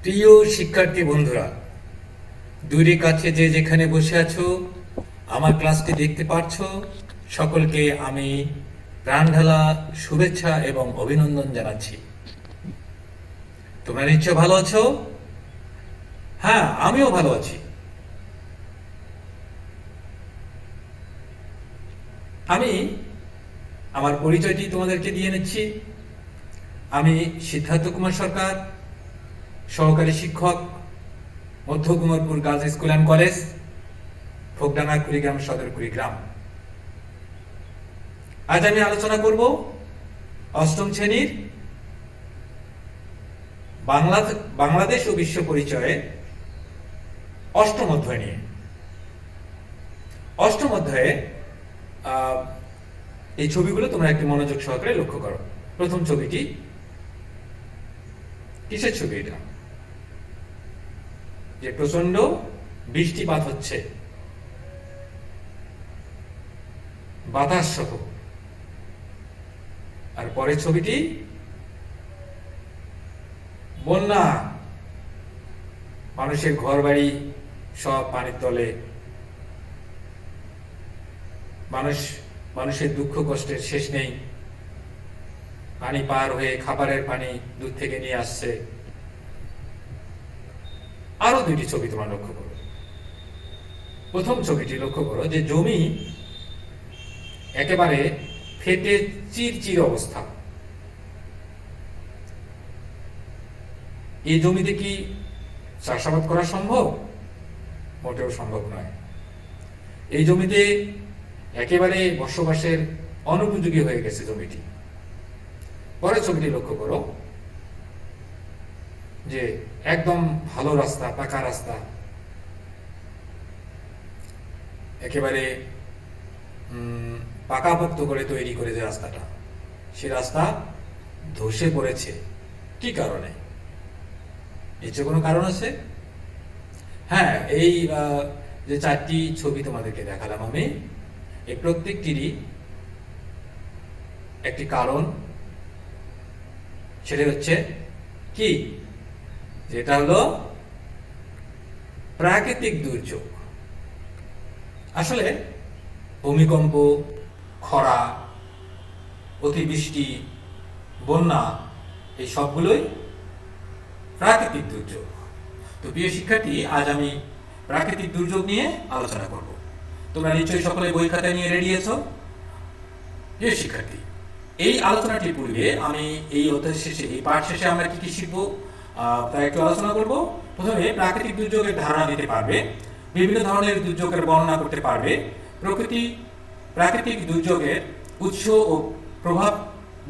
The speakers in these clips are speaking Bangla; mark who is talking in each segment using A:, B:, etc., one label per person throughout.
A: প্রিয় শিক্ষার্থী বন্ধুরা, দূরে কাছে যে যেখানে বসে আছো, আমার ক্লাসটি দেখতে পারছো, সকলকে আমি প্রাণঢালা শুভেচ্ছা এবং অভিনন্দন জানাচ্ছি। তোমরা নিশ্চয় ভালো আছো? হ্যাঁ, আমিও ভালো আছি। আমি আমার পরিচয়টি তোমাদেরকে দিয়ে নিচ্ছি। আমি সিদ্ধার্থ কুমার সরকার, সহকারী শিক্ষক, Madhya Kumarpur girls school and college, Fokdanga, Kurigram Sadar, Kurigram. আজ আমি আলোচনা করব অষ্টম শ্রেণীর বাংলাদেশ ও বিশ্ব পরিচয়ে অষ্টম অধ্যায় নিয়ে। অষ্টম অধ্যায়ে এই ছবিগুলো তোমরা একটু মনোযোগ সহকারে লক্ষ্য করো। প্রথম ছবিটি কিসের ছবি? এটা যে প্রচন্ড বৃষ্টিপাত হচ্ছে, বাতাস সহ। আর পরের ছবিটি বন্যা, মানুষের ঘর বাড়ি সব পানির তলে, মানুষের দুঃখ কষ্টের শেষ নেই। পানি পার হয়ে খাবারের পানি দূর থেকে নিয়ে আসছে। আরো দুইটি ছবি তোমরা লক্ষ্য করো। প্রথম ছবিটি লক্ষ্য করো যে জমি একেবারে ফেটে চিরচির অবস্থা। এই জমিতে কি চাষাবাদ করা সম্ভব? মোটেও সম্ভব নয়। এই জমিতে একেবারে বসবাসের অনুপযোগী হয়ে গেছে জমিটি। পরের ছবিটি লক্ষ্য করো যে একদম ভালো রাস্তা, পাকা রাস্তা, একেবারে পাকাপোক্ত করে তৈরি করে যে রাস্তাটা, সে রাস্তা ধসে পড়েছে। কি কারণে? নিশ্চয় কোনো কারণ আছে। হ্যাঁ, এই যে চারটি ছবি তোমাদেরকে দেখালাম আমি, এই প্রত্যেকটিরই একটি কারণ। সেটা হচ্ছে কি? যেটা হলো প্রাকৃতিক দুর্যোগ। আসলে ভূমিকম্প, খরা, অতিবৃষ্টি, বন্যা, এই সবগুলোই প্রাকৃতিক দুর্যোগ। তো প্রিয় শিক্ষার্থী, আজ আমি প্রাকৃতিক দুর্যোগ নিয়ে আলোচনা করব। তোমরা নিশ্চয়ই সকলে বই খাতা নিয়ে রেডি আছো? প্রিয় শিক্ষার্থী, এই আলোচনাটির পূর্বে আমি এই অধ্যায় শেষে, এই পাঠ শেষে আমরা কি কি শিখবো তা একটু আলোচনা করব। প্রথমে প্রাকৃতিক দুর্যোগের ধারণা দিতে পারবে, বিভিন্ন ধরনের দুর্যোগের বর্ণনা করতে পারবে, প্রাকৃতিক দুর্যোগের উৎস ও প্রভাব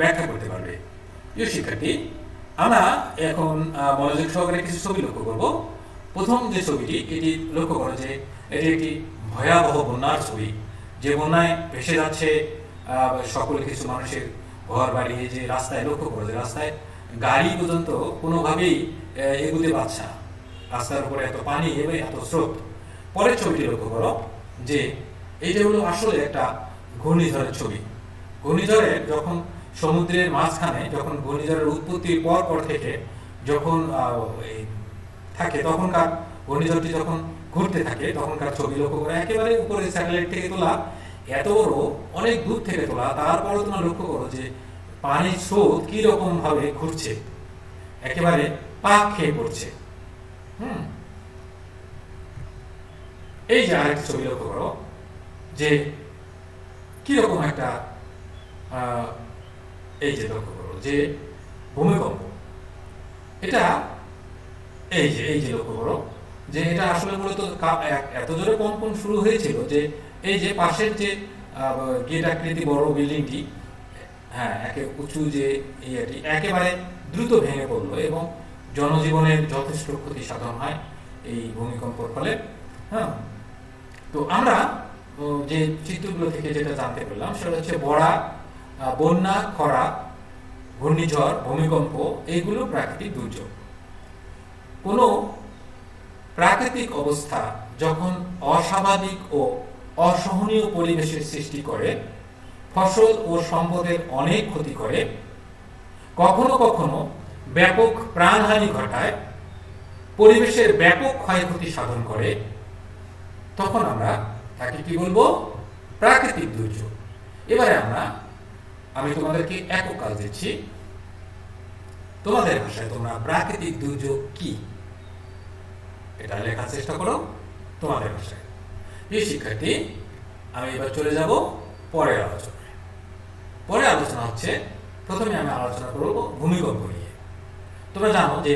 A: ব্যাখ্যা করতে পারবে। প্রিয় শিক্ষার্থী, আমরা এখন মনোযোগ সহকারে কিছু ছবি লক্ষ্য করব। প্রথম যে ছবিটি, এটি লক্ষ্য করো যে এটি একটি ভয়াবহ বন্যার ছবি। যে বন্যায় ভেসে যাচ্ছে সকল কিছু মানুষের ঘর বাড়ি। যে রাস্তায় লক্ষ্য করো, যে রাস্তায় গাড়ি পর্যন্ত কোনোভাবেই এগুতে পারছে না, রাস্তার উপরে এত পানি এবং এত স্রোত। পরের ছবিটি লক্ষ্য করো যে এইটা হলো আসলে একটা ঘূর্ণিঝড়ের ছবি। ঘূর্ণিঝড়ের যখন সমুদ্রের মাঝখানে, যখন ঘূর্ণিঝড়ের উৎপত্তির পর থেকে যখন থাকে, তখনকার ঘূর্ণিঝড়টি যখন ঘুরতে থাকে তখনকার ছবি লক্ষ্য করে। একেবারে উপরে স্যাটেলাইট থেকে তোলা, এত বড়, অনেক দূর থেকে তোলা। তারপরে তোমরা লক্ষ্য করো যে পানির স্রোত কি রকম ভাবে ঘুরছে, একেবারে পাক খেয়ে পড়ছে। এই যে আরেকটি ছবি লক্ষ্য করো যে কিরকম একটা, এই যে লক্ষ্য করো যে ভূমিকম্প। এটা এই যে লক্ষ্য করো যে এটা আসলে মূলত এত জোরে কম্পন শুরু হয়েছিল যে এই যে পাশের যে গেট আকৃতি বড় বিল্ডিংটি, হ্যাঁ, উঁচু যে ইয়েটি একেবারে দ্রুত ভেঙে পড়লো এবং জনজীবনের যথেষ্ট ক্ষতি সাধন হয় এই ভূমিকম্পের ফলে। হ্যাঁ, তো আমরা যে চিত্রগুলো থেকে যেটা জানতে পারলাম সেটা হচ্ছে বন্যা, খরা, ঘূর্ণিঝড়, ভূমিকম্প, এইগুলো প্রাকৃতিক দুর্যোগ। কোনো প্রাকৃতিক অবস্থা যখন অস্বাভাবিক ও অসহনীয় পরিবেশের সৃষ্টি করে, ফসল ও সম্পদের অনেক ক্ষতি করে, কখনো কখনো ব্যাপক প্রাণহানি ঘটায়, পরিবেশের ব্যাপক ক্ষয়ক্ষতি সাধন করে, তখন আমরা তাকে কি বলবো? প্রাকৃতিক দুর্যোগ। এবারে আমি তোমাদেরকে একক কাজ দিচ্ছি, তোমাদের ভাষায় তোমরা প্রাকৃতিক দুর্যোগ কি এটা লেখার চেষ্টা করো তোমাদের ভাষায়। প্রিয় শিক্ষার্থী, আমি এবার চলে যাব পরের আলোচনায়। পরের আলোচনা হচ্ছে, প্রথমে আমি আলোচনা করব ভূমিকম্প নিয়ে। তোমরা জানো যে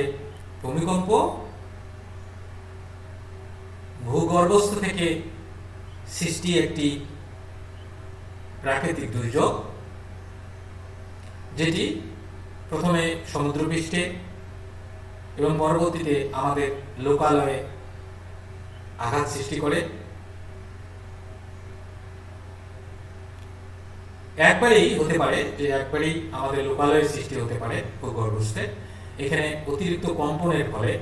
A: ভূমিকম্প ভূগর্ভস্থ থেকে সৃষ্টি একটি প্রাকৃতিক দুর্যোগ, যেটি প্রথমে সমুদ্রপৃষ্ঠে এবং পরবর্তীতে আমাদের লোকালয়ে আঘাত সৃষ্টি করে। একবারেই হতে পারে যে একবারেই আমাদের লোকালয়ের সৃষ্টি হতে পারে ভূগর্ভস্থে। এখানে অতিরিক্ত কম্পনের ফলে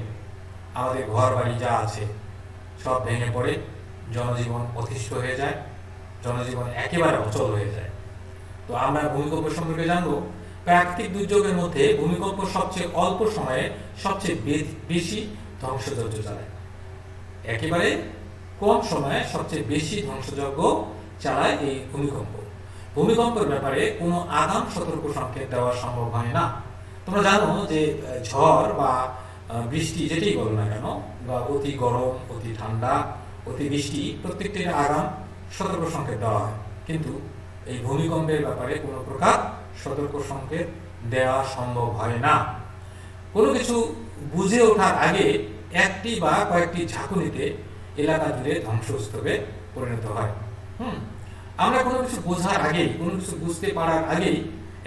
A: আমাদের ঘর বাড়ি যা আছে সব ভেঙে পড়ে, জনজীবন অতিষ্ঠ হয়ে যায়, জনজীবন একেবারে অচল হয়ে যায়। তো আমরা ভূমিকম্প সম্পর্কে জানবো। প্রাকৃতিক দুর্যোগের মধ্যে ভূমিকম্প সবচেয়ে অল্প সময়ে সবচেয়ে বেশি ধ্বংসযজ্ঞ চালায়। একেবারে কম সময়ে সবচেয়ে বেশি ধ্বংসযজ্ঞ চালায় এই ভূমিকম্প। ভূমিকম্পের ব্যাপারে কোনো আগাম সতর্ক সংকেত দেওয়া সম্ভব হয় না। তোমরা জানো যে ঝড় বা বৃষ্টি যেটাই বলো না কেন, বা অতি গরম, অতি ঠান্ডা, অতি বৃষ্টি, প্রত্যেকটির আগাম সতর্ক সংকেত দেওয়া হয়, কিন্তু এই ভূমিকম্পের ব্যাপারে কোনো প্রকার সতর্ক সংকেত দেওয়া সম্ভব হয় না। কোনো কিছু বুঝে ওঠার আগে একটি বা কয়েকটি ঝাঁকুনিতে এলাকা জুড়ে ধ্বংসস্তূপে পরিণত হয়। আমরা কোনো কিছু বোঝার আগেই, কোনো কিছু বুঝতে পারার আগেই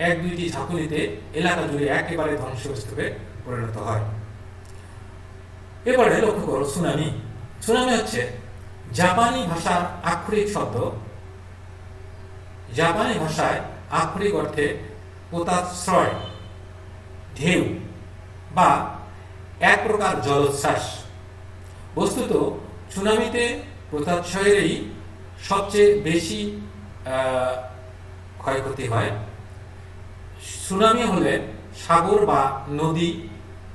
A: এক দুইটি ঝাঁকুনিতে এলাকা জুড়ে একেবারে ধ্বংসস্তূপে পরিণত হয়। এবারে লক্ষ্য করো সুনামি। সুনামি হচ্ছে জাপানি ভাষার আক্ষরিক শব্দ। জাপানি ভাষায় আক্ষরিক অর্থে পোতাশ্রয়, ঢেউ বা এক প্রকার জলোচ্ছ্বাস। বস্তুত সুনামিতে পোতাশ্রয়েরই সবচেয়ে বেশি ক্ষয়ক্ষতি হয়। সুনামি হলে সাগর বা নদী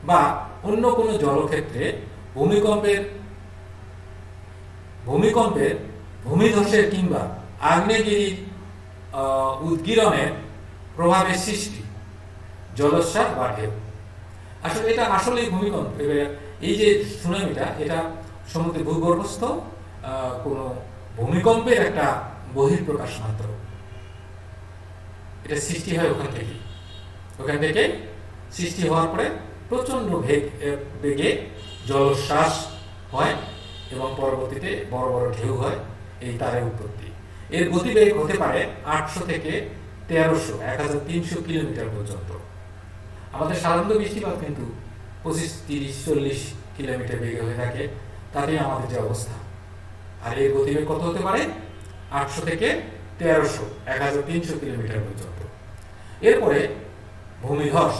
A: বা অন্য কোনো জলক্ষেত্রে ভূমিকম্পের ভূমিধসের কিংবা আগ্নেয়গিরির উদ্গীরণের প্রভাবে সৃষ্টি জলোচ্ছ্বাস বা ঢেউ। আসলে এটা আসলেই ভূমিকম্প। এই যে সুনামিটা, এটা সমুদ্রে ভূগর্ভস্থ কোনো ভূমিকম্পের একটা বহিঃপ্রকাশ মাত্র। এটা সৃষ্টি হয় ওখান থেকে সৃষ্টি হওয়ার পরে প্রচন্ড বেগে জলোচ্ছ্বাস হয় এবং পরবর্তীতে বড় বড় ঢেউ হয়। এই তারের উৎপত্তি। এর গতিবেগ হতে পারে 800 থেকে 1300, 1300 কিলোমিটার পর্যন্ত। আমাদের সাধারণত বৃষ্টিপাত কিন্তু 25, 30, 40 কিলোমিটার বেগে হয়ে থাকে। তাতেই আমাদের যে অবস্থা। আর এর গতিবেগ কত হতে পারে? 800 থেকে 1300, 1300 কিলোমিটার পর্যন্ত। এরপরে ভূমিধস।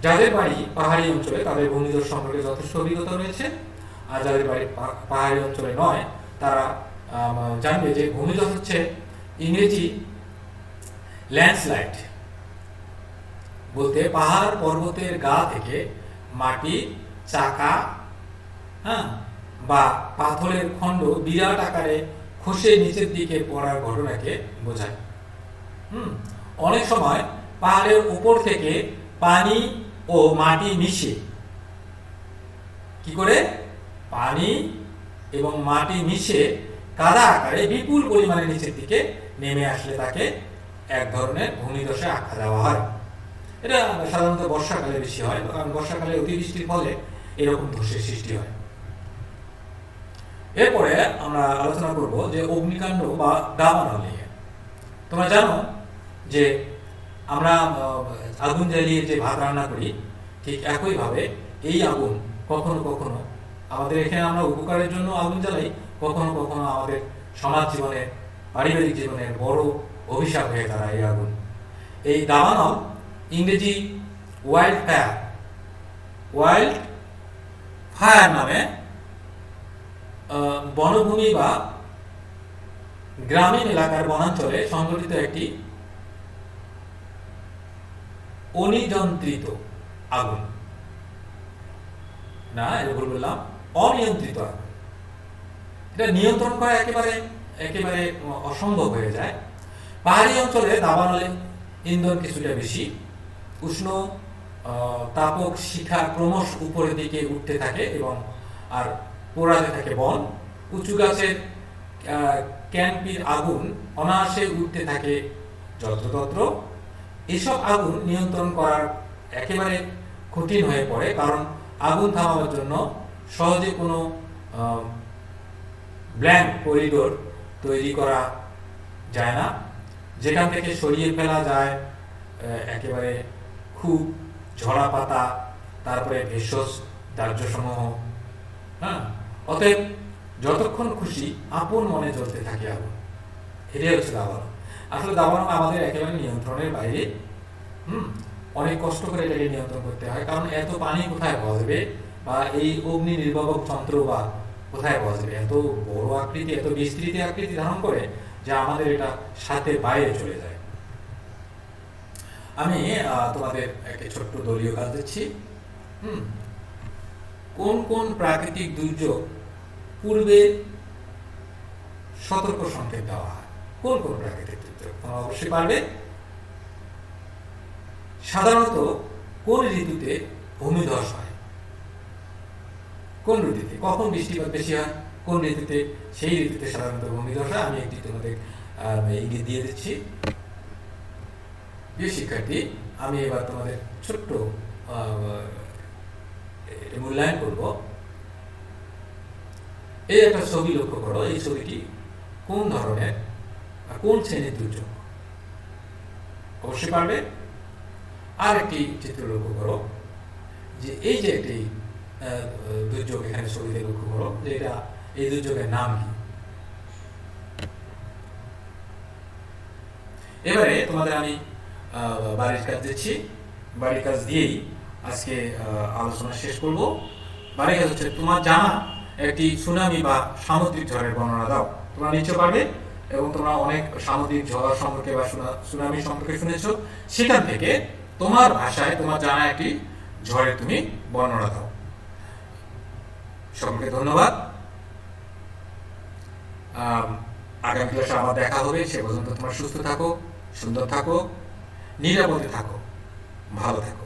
A: যাদের বাড়ি পাহাড়ি অঞ্চলে তাদের ভূমিধস সম্পর্কে যথেষ্ট অভিজ্ঞতা রয়েছে, আর যাদের বাড়ি পাহাড়ি অঞ্চলে নয় তারা জানবে যে ভূমিধস হচ্ছে ইংরেজি ল্যান্ডস্লাইড বলতে পাহাড় পর্বতের গা থেকে মাটি, চাকা বা পাথরের খণ্ড বিরাট আকারে খসে নিচের দিকে পড়ার ঘটনাকে বোঝায়। অনেক সময় পাহাড়ের উপর থেকে পানি ও মাটি মিশে কি করে পানি এবং মাটি মিশে কাদা আকারে বিপুল পরিমাণে নিচের দিকে নেমে আসলে তাকে এক ধরনের ভূমিধসে আখ্যা দেওয়া হয়। এটা সাধারণত বর্ষাকালে বেশি হয়, কারণ বর্ষাকালে অতিবৃষ্টির ফলে এরকম ধসের সৃষ্টি হয়। এরপরে আমরা আলোচনা করব যে অগ্নিকাণ্ড বা দাবানল নিয়ে। তোমরা জানো যে আমরা আগুন জ্বালিয়ে যে ভাত রান্না করি, ঠিক একইভাবে এই আগুন কখনো কখনো আমাদের এখানে আমরা উপকারের জন্য আগুন জ্বালাই, কখনো কখনো আমাদের সমাজ জীবনে, পারিবারিক জীবনের বড় অভিশাপ হয়ে দাঁড়ায় এই আগুন। এই দাবানল ইংরেজি ওয়াইল্ড ফায়ার নামে বনভূমি বা গ্রামীণ এলাকার বনাঞ্চলে সংঘটিত একটি অনিয়ন্ত্রিত আগুন। না, এটা ভুল বললাম, অনিয়ন্ত্রিত আগুন। এটা নিয়ন্ত্রণ করা একেবারে একেবারে অসম্ভব হয়ে যায়। পাহাড়ি অঞ্চলে দাবানলে ইন্ধন কিছুটা বেশি, উষ্ণ তাপক শিখা ক্রমশ উপরের দিকে উঠতে থাকে এবং আর পোড়াতে থাকে বন। উঁচু গাছের ক্যাম্পির আগুন অনায়াসে উঠতে থাকে যত্রতত্র। এসব আগুন নিয়ন্ত্রণ করার একেবারে কঠিন হয়ে পড়ে, কারণ আগুন থামাবার জন্য সহজে কোনো ব্ল্যাঙ্ক করিডোর তৈরি করা যায় না, যেখান থেকে সরিয়ে ফেলা যায় একেবারে খুব ঝরা পাতা, তারপরে ভেষজ দাহ্যসমূহ। হ্যাঁ, অতএব যতক্ষণ খুশি আপন মনে জ্বলতে থাকে আগুন। এটাই হচ্ছে দাবানল। আসলে দাবানল আমাদের একেবারে নিয়ন্ত্রণের বাইরে। অনেক কষ্ট করে এটাকে নিয়ন্ত্রণ করতে হয়, কারণ এত পানি কোথায় পাওয়া যাবে, বা এই অগ্নি নির্বাপক যন্ত্র বা কোথায় পাওয়া যাবে। এত বড় আকৃতি, এত বিস্তৃত আকৃতি ধারণ করে যে আমাদের এটা সাথে বাইরে চলে যায়। আমি তোমাদের একটা ছোট্ট দলীয় কাজ দিচ্ছি। কোন কোন প্রাকৃতিক দুর্যোগ পূর্বে সতর্ক সংকেত দেওয়া হয়? কোন কোন প্রাকৃতিক দুর্যোগ তোমরা অবশ্যই পারবে। সাধারণত কোন ঋতুতে ভূমিধস হয়? কোন ঋতুতে? কখন বৃষ্টিপাত বেশি হয়? কোন ঋতুতে? সেই ঋতুতে সাধারণত ভূমিধস হয়। আমি একটি তোমাদের ইঙ্গিত দিয়ে দিচ্ছি। প্রিয় শিক্ষার্থী, আমি এবার তোমাদের ছোট্ট মূল্যায়ন করব। এই একটা ছবি লক্ষ্য করো। এই ছবিটি কোন ধরনের, কোন শ্রেণীর দুর্যোগ? অবশ্যই পারবে। আর একটি চিত্র লক্ষ্য করো, যে এই যে একটি দুর্যোগ এখানে ছবিতে লক্ষ্য করো, যে এটা, এই দুর্যোগের নাম কি? এবারে তোমাদের আমি বাড়ির কাজ দিচ্ছি। বাড়ির কাজ দিয়েই আজকে আলোচনা শেষ করব। বাড়ির কাজ হচ্ছে তোমার জানা একটি সুনামি বা সামুদ্রিক ঝড়ের বর্ণনা দাও। তোমরা নিশ্চয় পারবে, এবং তোমরা অনেক সামুদ্রিক ঝড় সম্পর্কে বা সুনামি সম্পর্কে শুনেছো। সেখান থেকে তোমার ভাষায় তোমার জানা একটি ঝড়ের তুমি বর্ণনা দাও। সকলকে ধন্যবাদ। আগামী ক্লাসে আবার দেখা হবে। সে পর্যন্ত তোমরা সুস্থ থাকো, সুন্দর থাকো, নিরাপদে থাকো, ভালো থাকো।